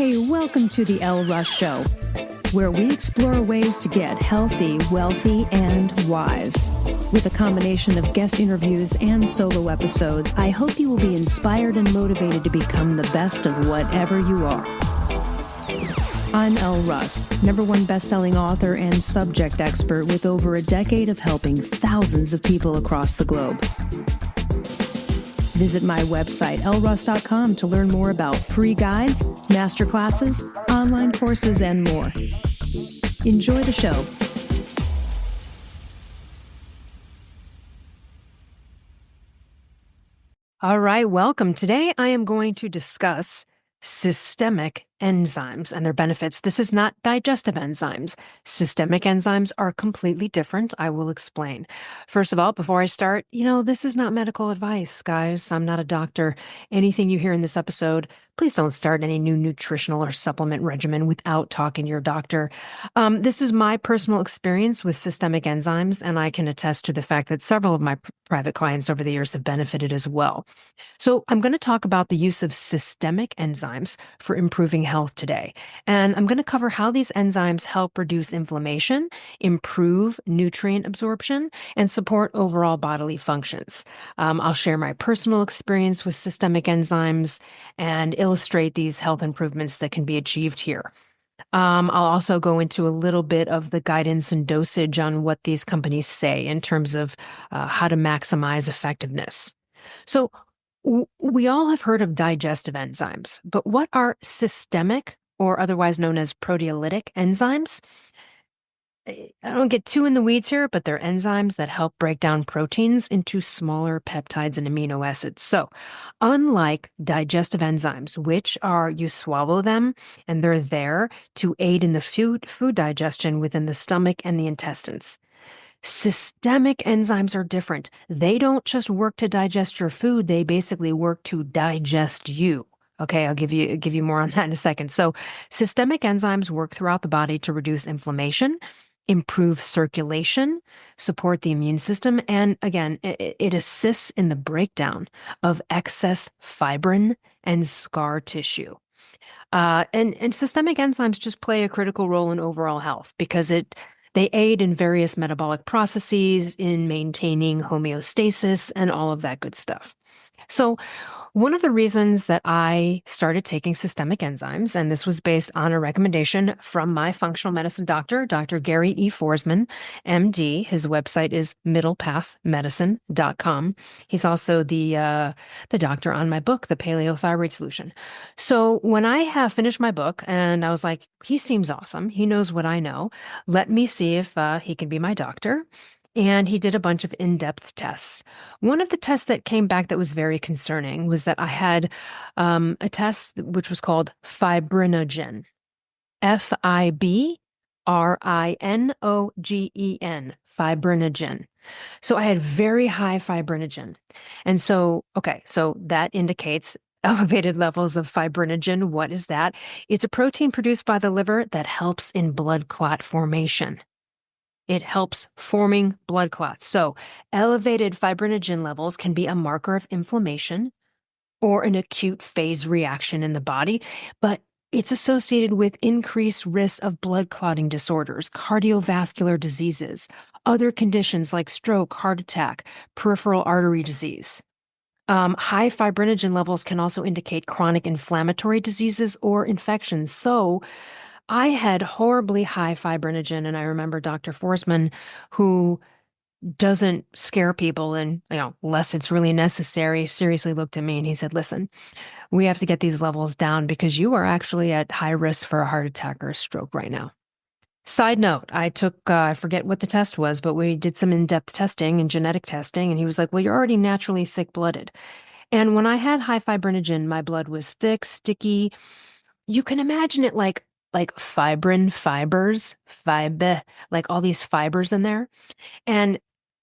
Hey, welcome to the Elle Russ Show, where we explore ways to get healthy, wealthy, and wise. With a combination of guest interviews and solo episodes, I hope you will be inspired and motivated to become the best of whatever you are. I'm Elle Russ, #1 best-selling author and subject expert with over a decade of helping thousands of people across the globe. Visit my website, elleruss.com, to learn more about free guides, masterclasses, online courses, and more. Enjoy the show. All right, welcome. Today I am going to discuss systemic enzymes and their benefits. This is not digestive enzymes. Systemic enzymes are completely different. I will explain. First of all, before I start, this is not medical advice, guys. I'm not a doctor. Anything you hear in this episode, please don't start any new nutritional or supplement regimen without talking to your doctor. This is my personal experience with systemic enzymes, and I can attest to the fact that several of my private clients over the years have benefited as well. So I'm going to talk about the use of systemic enzymes for improving health today. And I'm going to cover how these enzymes help reduce inflammation, improve nutrient absorption, and support overall bodily functions. I'll share my personal experience with systemic enzymes and illustrate these health improvements that can be achieved here. I'll also go into a little bit of the guidance and dosage on what these companies say in terms of how to maximize effectiveness. So we all have heard of digestive enzymes, but what are systemic, or otherwise known as proteolytic enzymes? I don't get too in the weeds here, but they're enzymes that help break down proteins into smaller peptides and amino acids. So unlike digestive enzymes, which are you swallow them and they're there to aid in the food digestion within the stomach and the intestines, systemic enzymes are different. They don't just work to digest your food. They basically work to digest you. Okay, I'll give you more on that in a second. So systemic enzymes work throughout the body to reduce inflammation, improve circulation, support the immune system, and again, it assists in the breakdown of excess fibrin and scar tissue. And systemic enzymes just play a critical role in overall health because they aid in various metabolic processes, in maintaining homeostasis, and all of that good stuff. So one of the reasons that I started taking systemic enzymes, and this was based on a recommendation from my functional medicine doctor, Dr. Gary E. Forsman, MD. His website is middlepathmedicine.com. He's also the doctor on my book, The Paleo Thyroid Solution. So when I have finished my book, and I was like, he seems awesome. He knows what I know. Let me see if he can be my doctor. And he did a bunch of in-depth tests. One of the tests that came back that was very concerning was that I had a test which was called fibrinogen. Fibrinogen, fibrinogen. So I had very high fibrinogen. And so that indicates elevated levels of fibrinogen. What is that? It's a protein produced by the liver that helps in blood clot formation. It helps forming blood clots. So elevated fibrinogen levels can be a marker of inflammation or an acute phase reaction in the body, but it's associated with increased risk of blood clotting disorders, cardiovascular diseases, other conditions like stroke, heart attack, peripheral artery disease. High fibrinogen levels can also indicate chronic inflammatory diseases or infections. So I had horribly high fibrinogen, and I remember Dr. Forsman, who doesn't scare people and, unless it's really necessary, seriously looked at me and he said, listen, we have to get these levels down because you are actually at high risk for a heart attack or a stroke right now. Side note, I took, I forget what the test was, but we did some in-depth testing and genetic testing, and he was like, well, you're already naturally thick-blooded. And when I had high fibrinogen, my blood was thick, sticky. You can imagine it like fibrin fibers, like all these fibers in there. And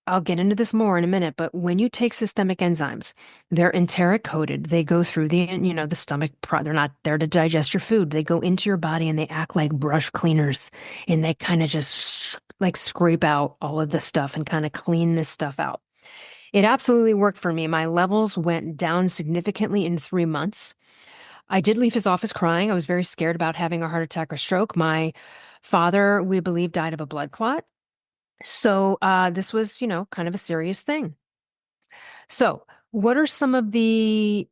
I'll get into this more in a minute, but when you take systemic enzymes, they're enteric coated. They go through the stomach. They're not there to digest your food. They go into your body and they act like brush cleaners, and they kind of just like scrape out all of this stuff and kind of clean this stuff out. It absolutely worked for me. My levels went down significantly in 3 months. I did leave his office crying. I was very scared about having a heart attack or stroke. My father, we believe, died of a blood clot. So this was, kind of a serious thing. So, what are some of the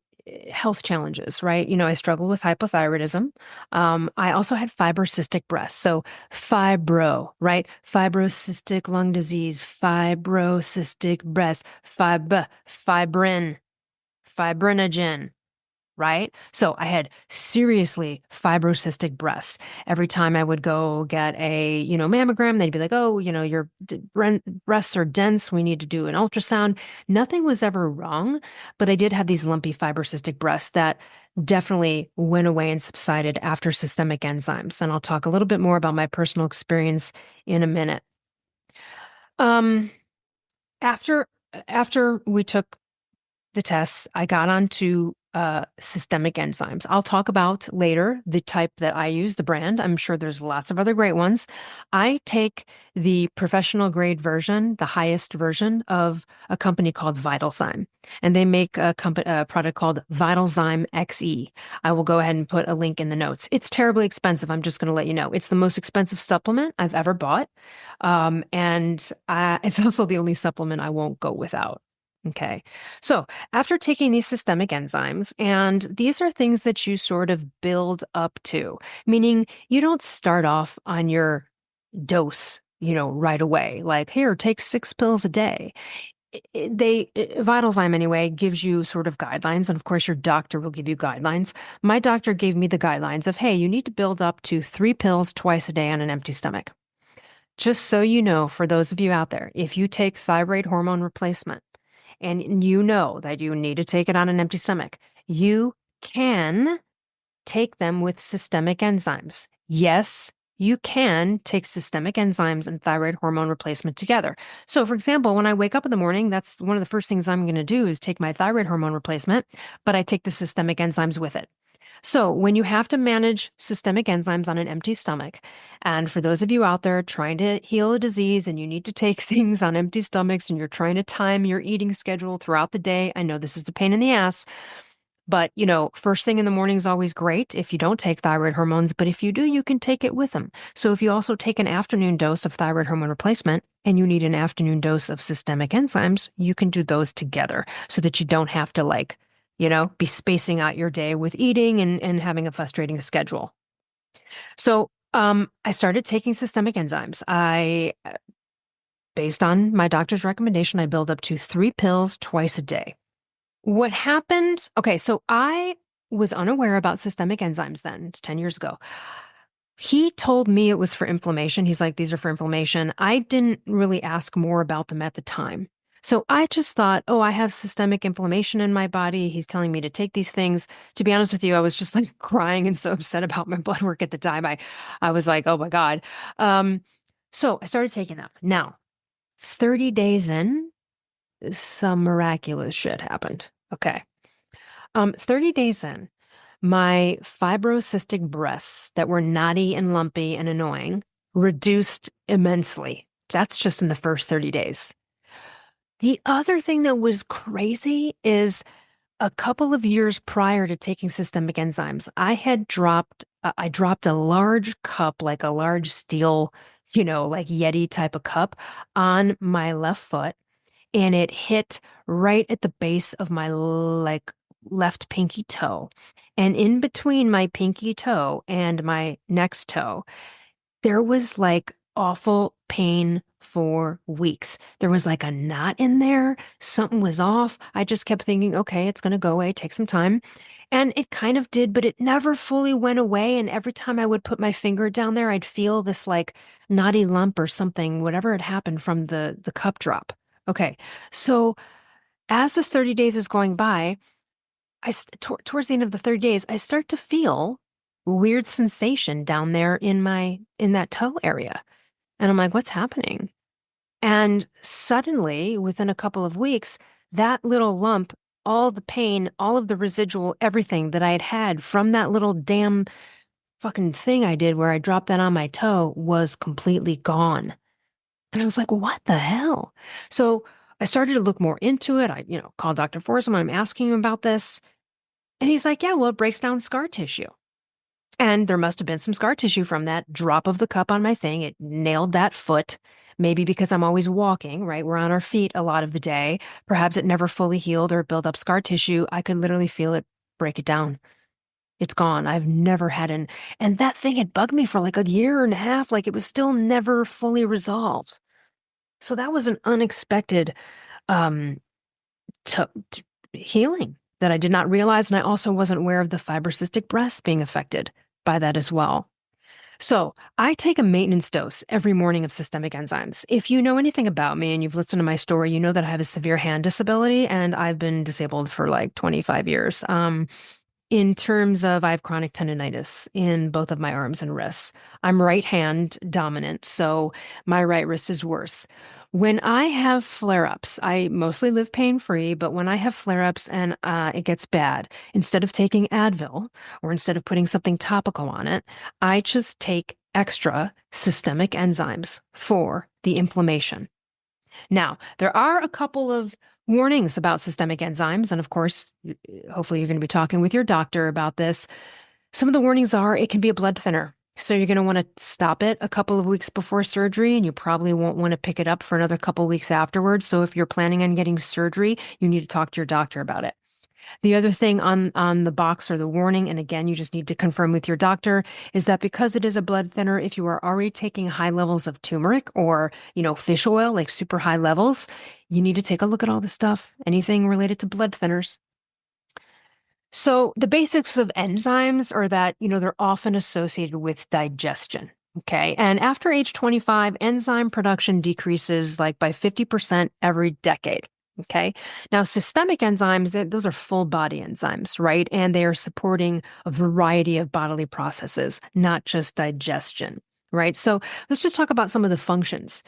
health challenges, right? I struggle with hypothyroidism. I also had fibrocystic breasts. So, right? Fibrocystic lung disease, fibrocystic breast, fibrinogen, right? So I had seriously fibrocystic breasts. Every time I would go get a, mammogram, they'd be like, oh, your breasts are dense. We need to do an ultrasound. Nothing was ever wrong, but I did have these lumpy fibrocystic breasts that definitely went away and subsided after systemic enzymes. And I'll talk a little bit more about my personal experience in a minute. Um, after after we took the tests, I got onto systemic enzymes. I'll talk about later the type that I use, the brand. I'm sure there's lots of other great ones. I take the professional grade version, the highest version of a company called VitalZyme, and they make a product called VitalZyme XE. I will go ahead and put a link in the notes. It's terribly expensive. I'm just going to let you know. It's the most expensive supplement I've ever bought. And it's also the only supplement I won't go without. Okay. So after taking these systemic enzymes, and these are things that you sort of build up to, meaning you don't start off on your dose, right away. Like, here, take 6 pills a day. VitalZyme anyway gives you sort of guidelines, and of course your doctor will give you guidelines. My doctor gave me the guidelines of, hey, you need to build up to 3 pills twice a day on an empty stomach. Just so you know, for those of you out there, if you take thyroid hormone replacement, and you know that you need to take it on an empty stomach, you can take them with systemic enzymes. Yes, you can take systemic enzymes and thyroid hormone replacement together. So, for example, when I wake up in the morning, that's one of the first things I'm going to do is take my thyroid hormone replacement, but I take the systemic enzymes with it. So, when you have to manage systemic enzymes on an empty stomach, and for those of you out there trying to heal a disease and you need to take things on empty stomachs and you're trying to time your eating schedule throughout the day, I know this is a pain in the ass, but first thing in the morning is always great if you don't take thyroid hormones, but if you do, you can take it with them. So, if you also take an afternoon dose of thyroid hormone replacement and you need an afternoon dose of systemic enzymes, you can do those together so that you don't have to be spacing out your day with eating and having a frustrating schedule. So I started taking systemic enzymes. Based on my doctor's recommendation, I build up to 3 pills twice a day. What happened? Okay, so I was unaware about systemic enzymes then, 10 years ago. He told me it was for inflammation. He's like, these are for inflammation. I didn't really ask more about them at the time. So I just thought, oh, I have systemic inflammation in my body. He's telling me to take these things. To be honest with you, I was just like crying and so upset about my blood work at the time. I was like, oh my God. So I started taking them. Now, 30 days in, some miraculous shit happened. Okay. 30 days in, my fibrocystic breasts that were knotty and lumpy and annoying reduced immensely. That's just in the first 30 days. The other thing that was crazy is a couple of years prior to taking systemic enzymes, I dropped a large cup, like a large steel, like Yeti type of cup on my left foot, and it hit right at the base of my left pinky toe. And in between my pinky toe and my next toe, there was like awful pain for weeks. There was like a knot in there. Something was off. I just kept thinking, okay, it's going to go away, take some time. And it kind of did, but it never fully went away. And every time I would put my finger down there, I'd feel this like knotty lump or something, whatever had happened from the cup drop. Okay. So as this 30 days is going by, towards the end of the 30 days, I start to feel weird sensation down there in that toe area. And I'm like, what's happening? And suddenly, within a couple of weeks, that little lump, all the pain, all of the residual, everything that I had had from that little damn fucking thing I did where I dropped that on my toe was completely gone. And I was like, what the hell? So I started to look more into it. I, called Dr. Forsman. I'm asking him about this. And he's like, yeah, well, it breaks down scar tissue. And there must have been some scar tissue from that drop of the cup on my thing. It nailed that foot. Maybe because I'm always walking, right? We're on our feet a lot of the day. Perhaps it never fully healed or built up scar tissue. I could literally feel it break it down. It's gone. I've never had and that thing had bugged me for like a year and a half. Like it was still never fully resolved. So that was an unexpected um, healing that I did not realize. And I also wasn't aware of the fibrocystic breast being affected by that as well. So I take a maintenance dose every morning of systemic enzymes. If you know anything about me and you've listened to my story, you know that I have a severe hand disability and I've been disabled for like 25 years. In terms of, I have chronic tendonitis in both of my arms and wrists. I'm right hand dominant, so my right wrist is worse. When I have flare-ups, I mostly live pain-free, but when I have flare-ups and it gets bad, instead of taking Advil or instead of putting something topical on it, I just take extra systemic enzymes for the inflammation. Now, there are a couple of warnings about systemic enzymes. And of course, hopefully you're going to be talking with your doctor about this. Some of the warnings are it can be a blood thinner. So you're going to want to stop it a couple of weeks before surgery, and you probably won't want to pick it up for another couple of weeks afterwards. So if you're planning on getting surgery, you need to talk to your doctor about it. The other thing on the box or the warning, and again, you just need to confirm with your doctor, is that because it is a blood thinner, if you are already taking high levels of turmeric or, fish oil, like super high levels, you need to take a look at all the stuff, anything related to blood thinners. So the basics of enzymes are that, they're often associated with digestion. Okay. And after age 25, enzyme production decreases like by 50% every decade. Okay. Now, systemic enzymes, those are full body enzymes, right? And they are supporting a variety of bodily processes, not just digestion, right? So let's just talk about some of the functions.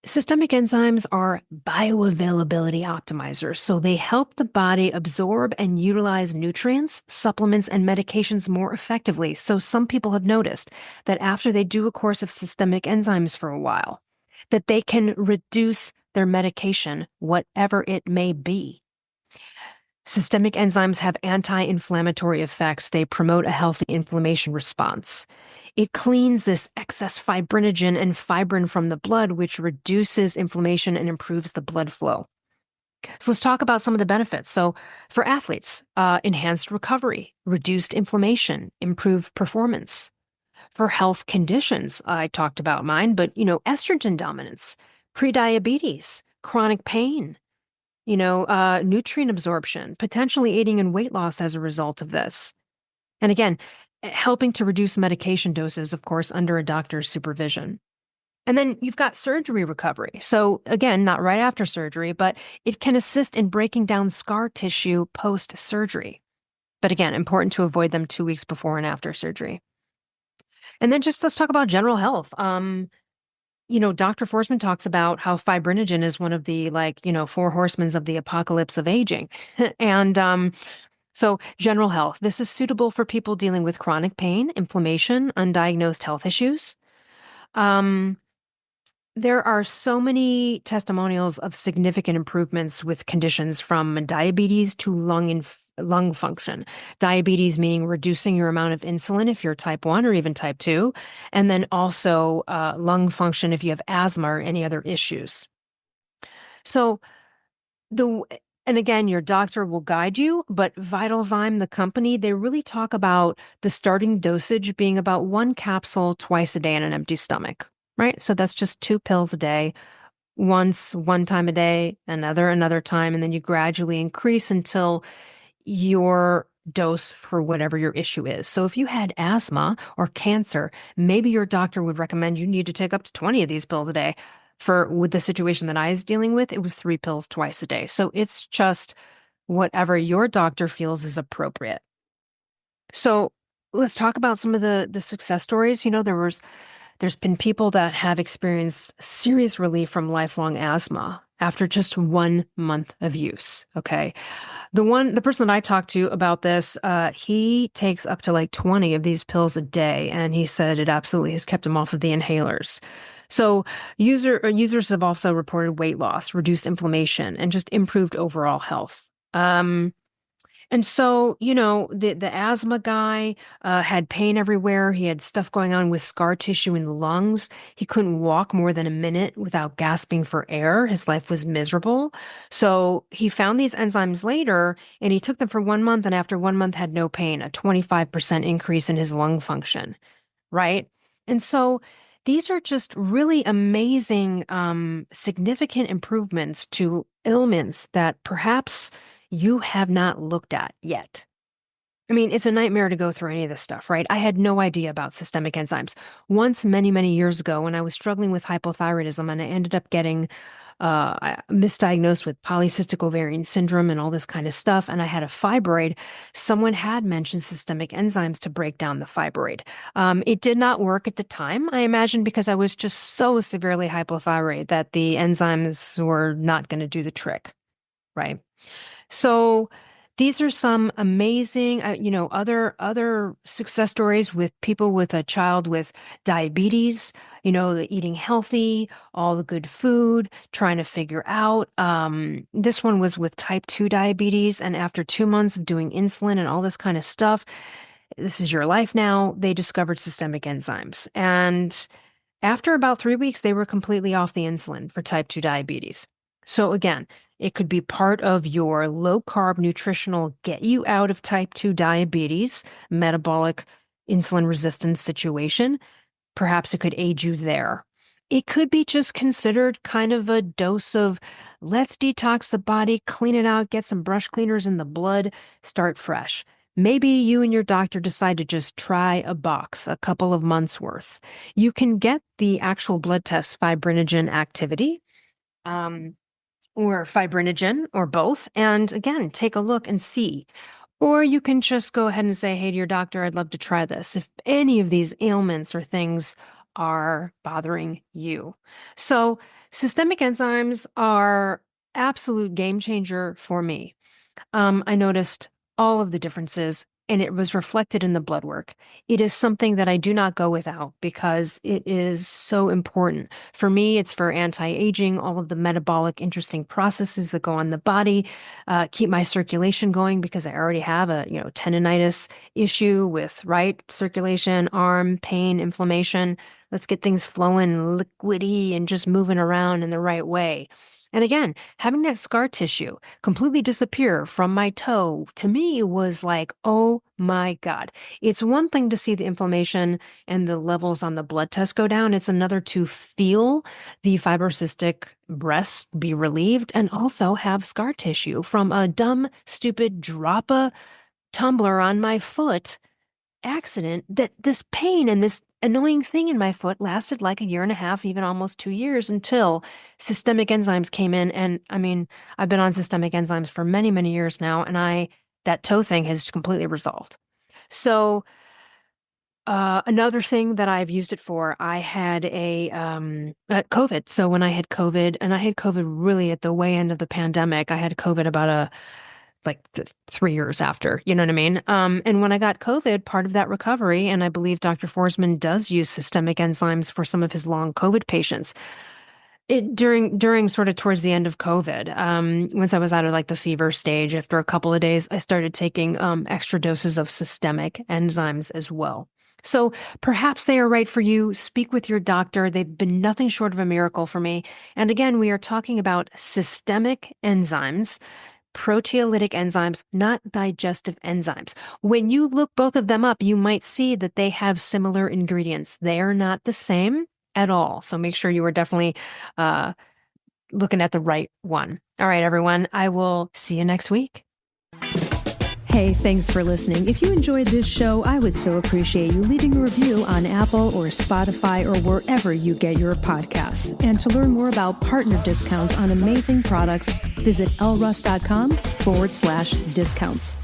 Systemic enzymes are bioavailability optimizers, so they help the body absorb and utilize nutrients, supplements, and medications more effectively. So some people have noticed that after they do a course of systemic enzymes for a while, that they can reduce their medication, whatever it may be. Systemic enzymes have anti-inflammatory effects. They promote a healthy inflammation response. It cleans this excess fibrinogen and fibrin from the blood, which reduces inflammation and improves the blood flow. So let's talk about some of the benefits. So for athletes, enhanced recovery, reduced inflammation, improved performance. For health conditions, I talked about mine, but estrogen dominance, prediabetes, chronic pain, nutrient absorption, potentially aiding in weight loss as a result of this. And again, helping to reduce medication doses, of course, under a doctor's supervision. And then you've got surgery recovery. So again, not right after surgery, but it can assist in breaking down scar tissue post-surgery. But again, important to avoid them 2 weeks before and after surgery. And then just let's talk about general health. Dr. Forsman talks about how fibrinogen is one of the four horsemen of the apocalypse of aging. And so general health, this is suitable for people dealing with chronic pain, inflammation, undiagnosed health issues. There are so many testimonials of significant improvements with conditions from diabetes to lung function. Diabetes meaning reducing your amount of insulin if you're type 1 or even type 2, and then also lung function if you have asthma or any other issues. So and again, your doctor will guide you, but VitalZyme, the company, they really talk about the starting dosage being about 1 capsule twice a day on an empty stomach, right? So that's just 2 pills a day, once, one time a day, another time, and then you gradually increase until your dose for whatever your issue is. So if you had asthma or cancer, maybe your doctor would recommend you need to take up to 20 of these pills a day. With the situation that I was dealing with, it was 3 pills twice a day. So it's just whatever your doctor feels is appropriate. So let's talk about some of the success stories. There's been people that have experienced serious relief from lifelong asthma after just 1 month of use. Okay. The person that I talked to about this, he takes up to like 20 of these pills a day, and he said it absolutely has kept him off of the inhalers. So users have also reported weight loss, reduced inflammation, and just improved overall health. And so, the asthma guy had pain everywhere. He had stuff going on with scar tissue in the lungs. He couldn't walk more than a minute without gasping for air. His life was miserable. So he found these enzymes later and he took them for 1 month. And after 1 month had no pain, a 25% increase in his lung function, right? And so these are just really amazing, significant improvements to ailments that perhaps you have not looked at yet. I mean, it's a nightmare to go through any of this stuff, right? I had no idea about systemic enzymes. Once, many, many years ago, when I was struggling with hypothyroidism and I ended up getting misdiagnosed with polycystic ovarian syndrome and all this kind of stuff, and I had a fibroid, someone had mentioned systemic enzymes to break down the fibroid. It did not work at the time, I imagine, because I was just so severely hypothyroid that the enzymes were not going to do the trick, right? So these are some amazing, other success stories with people with a child with diabetes, the eating healthy, all the good food, trying to figure out. This one was with type 2 diabetes. And after 2 months of doing insulin and all this kind of stuff, this is your life now, they discovered systemic enzymes. And after about 3 weeks, they were completely off the insulin for type 2 diabetes. So again, it could be part of your low-carb nutritional get you out of type 2 diabetes, metabolic insulin resistance situation. Perhaps it could aid you there. It could be just considered kind of a dose of let's detox the body, clean it out, get some brush cleaners in the blood, start fresh. Maybe you and your doctor decide to just try a box, a couple of months worth. You can get the actual blood test fibrinogen activity. Or fibrinogen, or both. And again, take a look and see. Or you can just go ahead and say, hey, to your doctor, I'd love to try this if any of these ailments or things are bothering you. So systemic enzymes are absolute game changer for me. I noticed all of the differences, and it was reflected in the blood work. It is something that I do not go without because it is so important. For me, it's for anti-aging, all of the metabolic interesting processes that go on the body, keep my circulation going because I already have a, tendinitis issue with right circulation, arm pain, inflammation. Let's get things flowing liquidy and just moving around in the right way. And again, having that scar tissue completely disappear from my toe, to me was like, oh my God. It's one thing to see the inflammation and the levels on the blood test go down. It's another to feel the fibrocystic breast be relieved and also have scar tissue from a dumb, stupid drop a tumbler on my foot accident. That this pain and this annoying thing in my foot lasted like a year and a half, even almost 2 years, until systemic enzymes came in. And I mean, I've been on systemic enzymes for many, many years now, and that toe thing has completely resolved. So another thing that I've used it for, I had COVID. So when I had COVID, and I had COVID really at the way end of the pandemic, I had COVID about 3 years after, you know what I mean? And when I got COVID, part of that recovery, and I believe Dr. Forsman does use systemic enzymes for some of his long COVID patients. During sort of towards the end of COVID, once I was out of the fever stage, after a couple of days, I started taking extra doses of systemic enzymes as well. So perhaps they are right for you. Speak with your doctor. They've been nothing short of a miracle for me. And again, we are talking about systemic enzymes, proteolytic enzymes, not digestive enzymes. When you look both of them up, you might see that they have similar ingredients. They are not the same at all. So make sure you are definitely looking at the right one. All right, everyone. I will see you next week. Hey, thanks for listening. If you enjoyed this show, I would so appreciate you leaving a review on Apple or Spotify or wherever you get your podcasts. And to learn more about partner discounts on amazing products, visit ellruss.com/discounts.